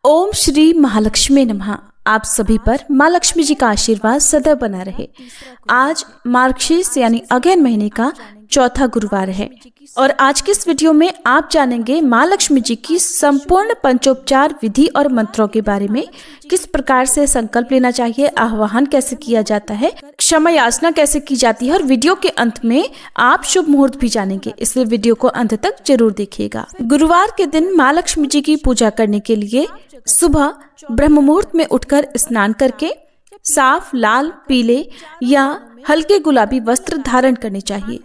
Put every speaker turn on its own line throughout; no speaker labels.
ओम श्री महालक्ष्मी नमः। आप सभी पर माँ लक्ष्मी जी का आशीर्वाद सदैव बना रहे। आज मार्गशीर्ष यानी अगहन महीने का चौथा गुरुवार है और आज के इस वीडियो में आप जानेंगे माँ लक्ष्मी जी की संपूर्ण पंचोपचार विधि और मंत्रों के बारे में। किस प्रकार से संकल्प लेना चाहिए, आह्वान कैसे किया जाता है, क्षमा याचना कैसे की जाती है और वीडियो के अंत में आप शुभ मुहूर्त भी जानेंगे, इसलिए वीडियो को अंत तक जरूर देखिएगा। गुरुवार के दिन माँ लक्ष्मी जी की पूजा करने के लिए सुबह ब्रह्म मुहूर्त में उठकर स्नान करके साफ लाल, पीले या हल्के गुलाबी वस्त्र धारण करने चाहिए।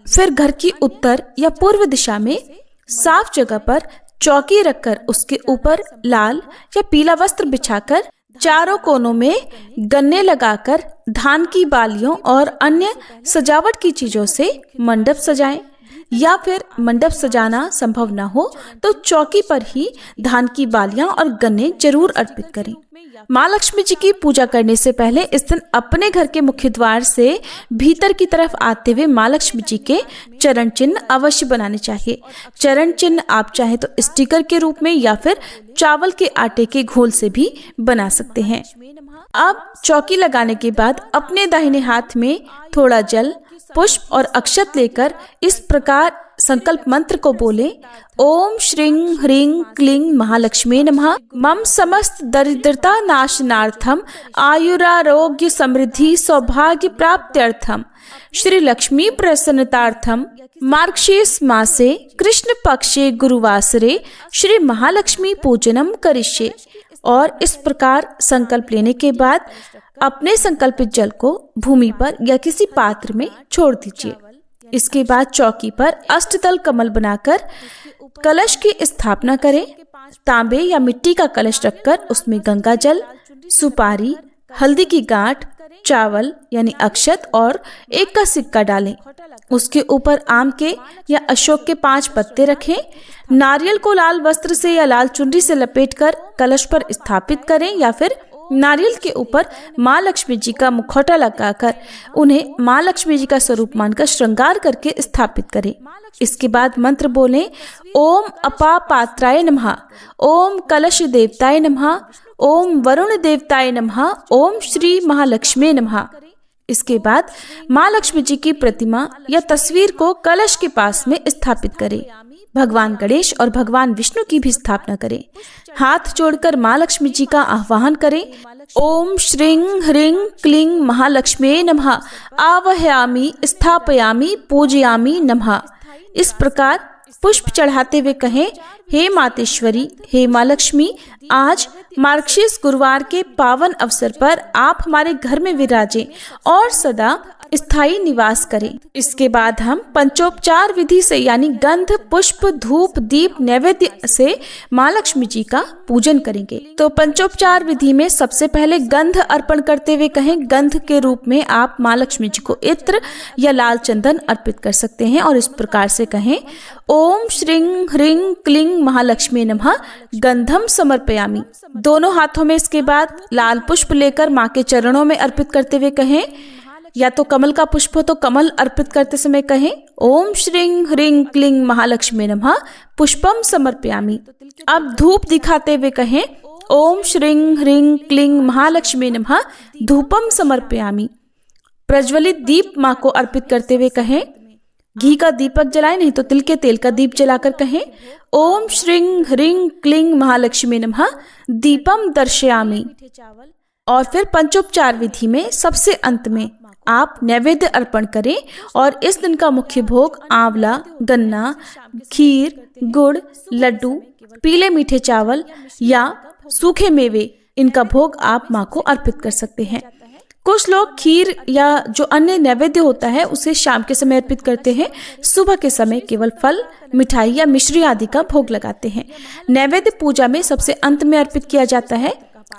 फिर घर की उत्तर या पूर्व दिशा में साफ जगह पर चौकी रखकर उसके ऊपर लाल या पीला वस्त्र बिछाकर चारों कोनों में गन्ने लगाकर धान की बालियों और अन्य सजावट की चीजों से मंडप सजाएं। या फिर मंडप सजाना संभव न हो तो चौकी पर ही धान की बालियां और गन्ने जरूर अर्पित करें। माँ लक्ष्मी जी की पूजा करने से पहले इस दिन अपने घर के मुख्य द्वार से भीतर की तरफ आते हुए माँ लक्ष्मी जी के चरण चिन्ह अवश्य बनाने चाहिए। चरण चिन्ह आप चाहे तो स्टिकर के रूप में या फिर चावल के आटे के घोल से भी बना सकते हैं। अब चौकी लगाने के बाद अपने दाहिने हाथ में थोड़ा जल, पुष्प और अक्षत लेकर इस प्रकार संकल्प मंत्र को बोले। ओम श्रीं ह्रीं क्लीं महालक्ष्मी नमः। मम समस्त दरिद्रता नाशनार्थम आयुरारोग्य समृद्धि सौभाग्य प्राप्त्यर्थम श्री लक्ष्मी प्रसन्नतार्थम मार्गशीर्ष मासे कृष्ण पक्षे गुरुवासरे श्री महालक्ष्मी पूजनम करिष्ये। और इस प्रकार संकल्प लेने के बाद अपने संकल्पित जल को भूमि पर या किसी पात्र में छोड़ दीजिए। इसके बाद चौकी पर अष्टदल कमल बनाकर कलश की स्थापना करें। तांबे या मिट्टी का कलश रखकर उसमें गंगा जल, सुपारी, हल्दी की गांठ, चावल यानी अक्षत और एक का सिक्का डालें। उसके ऊपर आम के या अशोक के 5 पत्ते रखें। नारियल को लाल वस्त्र से या लाल चुनरी से लपेटकर कलश पर स्थापित करें या फिर नारियल के ऊपर माँ लक्ष्मी जी का मुखौटा लगाकर उन्हें माँ लक्ष्मी जी का स्वरूप मानकर श्रृंगार करके स्थापित करें। इसके बाद मंत्र बोलें। ओम अपा पात्राय नमः, ओम कलश देवताय नमः, ओम वरुण देवताय नमः, ओम श्री महालक्ष्मी नमः। इसके बाद माँ लक्ष्मी जी की प्रतिमा या तस्वीर को कलश के पास में स्थापित करें। भगवान गणेश और भगवान विष्णु की भी स्थापना करें। हाथ जोड़कर माँ लक्ष्मी जी का आह्वान करें। ओम श्रीं ह्रीं क्लीं महालक्ष्मी नमः आवाहयामि स्थापयामि पूजयामि नमः। इस प्रकार पुष्प चढ़ाते हुए कहें। हे मातेश्वरी, हे माँ लक्ष्मी, आज मार्गशीर्ष गुरुवार के पावन अवसर पर आप हमारे घर में विराजें और सदा स्थायी निवास करें। इसके बाद हम पंचोपचार विधि से यानी गंध, पुष्प, धूप, दीप, नैवेद्य से माँ लक्ष्मी जी का पूजन करेंगे। तो पंचोपचार विधि में सबसे पहले गंध अर्पण करते हुए कहें। गंध के रूप में आप माँ लक्ष्मी जी को इत्र या लाल चंदन अर्पित कर सकते हैं और इस प्रकार से कहें। ओम श्रीं ह्रीं क्लीं महालक्ष्मी नमः गंधम समर्पयामि। दोनों हाथों में इसके बाद लाल पुष्प लेकर माँ के चरणों में अर्पित करते हुए कहें। या तो कमल का पुष्प हो तो कमल अर्पित करते समय कहें। ओम श्रीं ह्रीं क्लीं महालक्ष्मी नमः पुष्पम समर्पयामि। अब धूप दिखाते हुए कहें। ओम श्रीं ह्रीं क्लीं महालक्ष्मी नमः धूपम समर्पयामि। प्रज्वलित दीप माँ को अर्पित करते हुए कहें। घी का दीपक जलाएं, नहीं तो तिल के तेल का दीप जलाकर कहें। ओम श्रीं ह्रीं क्लीं महालक्ष्मी नमः दीपम दर्शयामि। और फिर पंचोपचार विधि में सबसे अंत में आप नैवेद्य अर्पण करें और इस दिन का मुख्य भोग आंवला, गन्ना, खीर, गुड़, लड्डू, पीले मीठे चावल या सूखे मेवे, इनका भोग आप माँ को अर्पित कर सकते हैं। कुछ लोग खीर या जो अन्य नैवेद्य होता है उसे शाम के समय अर्पित करते हैं। सुबह के समय केवल फल, मिठाई या मिश्री आदि का भोग लगाते हैं। नैवेद्य पूजा में सबसे अंत में अर्पित किया जाता है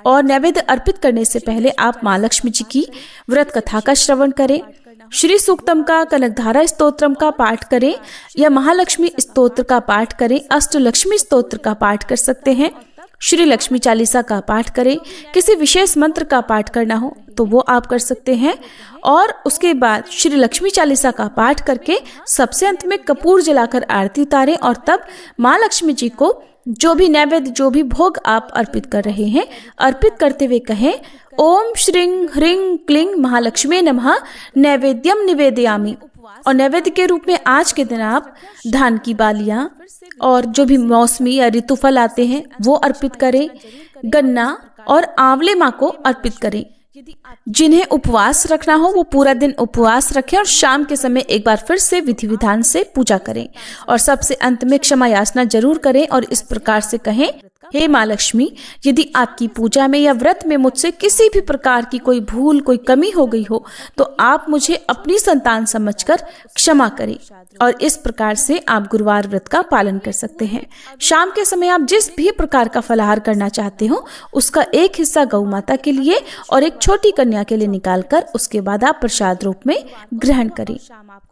और नैवेद्य अर्पित करने से पहले आप माँ लक्ष्मी जी की व्रत कथा का श्रवण करें। श्री सूक्तम का, कनकधारा स्तोत्रम का पाठ करें या महालक्ष्मी स्तोत्र का पाठ करें। अष्टलक्ष्मी स्तोत्र का पाठ कर सकते हैं। श्री लक्ष्मी चालीसा का पाठ करें। किसी विशेष मंत्र का पाठ करना हो तो वो आप कर सकते हैं। और उसके बाद श्री लक्ष्मी चालीसा का पाठ करके सबसे अंत में कपूर जलाकर आरती उतारें और तब माँ लक्ष्मी जी को जो भी नैवेद्य, जो भी भोग आप अर्पित कर रहे हैं, अर्पित करते हुए कहें ओम श्रीं ह्रीं क्लीं महालक्ष्मी नमः नैवेद्यम निवेदयामि। और नैवेद्य के रूप में आज के दिन आप धान की बालियां और जो भी मौसमी या ऋतु फल आते हैं वो अर्पित करें, गन्ना और आंवले माँ को अर्पित करें। जिन्हें उपवास रखना हो वो पूरा दिन उपवास रखें और शाम के समय एक बार फिर से विधि विधान से पूजा करें। और सबसे अंत में क्षमा याचना जरूर करें और इस प्रकार से कहें, हे माँ लक्ष्मी, यदि आपकी पूजा में या व्रत में मुझसे किसी भी प्रकार की कोई भूल, कोई कमी हो गई हो तो आप मुझे अपनी संतान समझकर क्षमा करें। और इस प्रकार से आप गुरुवार व्रत का पालन कर सकते हैं। शाम के समय आप जिस भी प्रकार का फलाहार करना चाहते हो उसका एक हिस्सा गौ माता के लिए और एक छोटी कन्या के लिए निकालकर उसके बाद आप प्रसाद रूप में ग्रहण करें।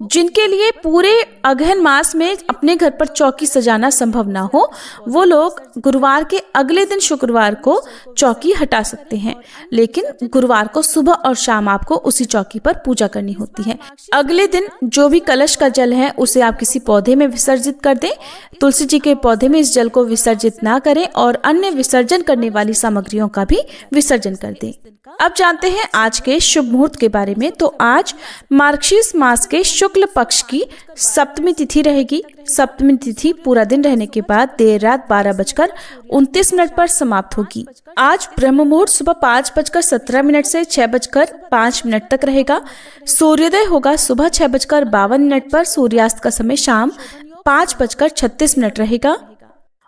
जिनके लिए पूरे अगहन मास में अपने घर पर चौकी सजाना संभव ना हो वो लोग गुरुवार के अगले दिन शुक्रवार को चौकी हटा सकते हैं, लेकिन गुरुवार को सुबह और शाम आपको उसी चौकी पर पूजा करनी होती है। अगले दिन जो भी कलश का जल है उसे आप किसी पौधे में विसर्जित कर दें। तुलसी जी के पौधे में इस जल को विसर्जित ना करें और अन्य विसर्जन करने वाली सामग्रियों का भी विसर्जन कर दें। अब जानते हैं आज के शुभ मुहूर्त के बारे में। तो आज मार्गशीर्ष मास के शुक्ल पक्ष की सप्तमी तिथि रहेगी। सप्तमी तिथि पूरा दिन रहने के बाद देर रात 12:29 पर समाप्त होगी। आज ब्रह्म मुहूर्त सुबह 5:17 से 6:05 तक रहेगा। सूर्योदय होगा सुबह 6:52 पर। सूर्यास्त का समय शाम 5:36 रहेगा।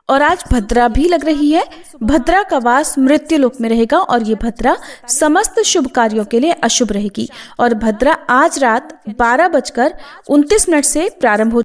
और आज भद्रा भी लग रही है। भद्रा का वास मृत्यु लोक में रहेगा और ये भद्रा समस्त शुभ कार्यों के लिए अशुभ रहेगी। और भद्रा आज रात 12:29 से प्रारंभ हो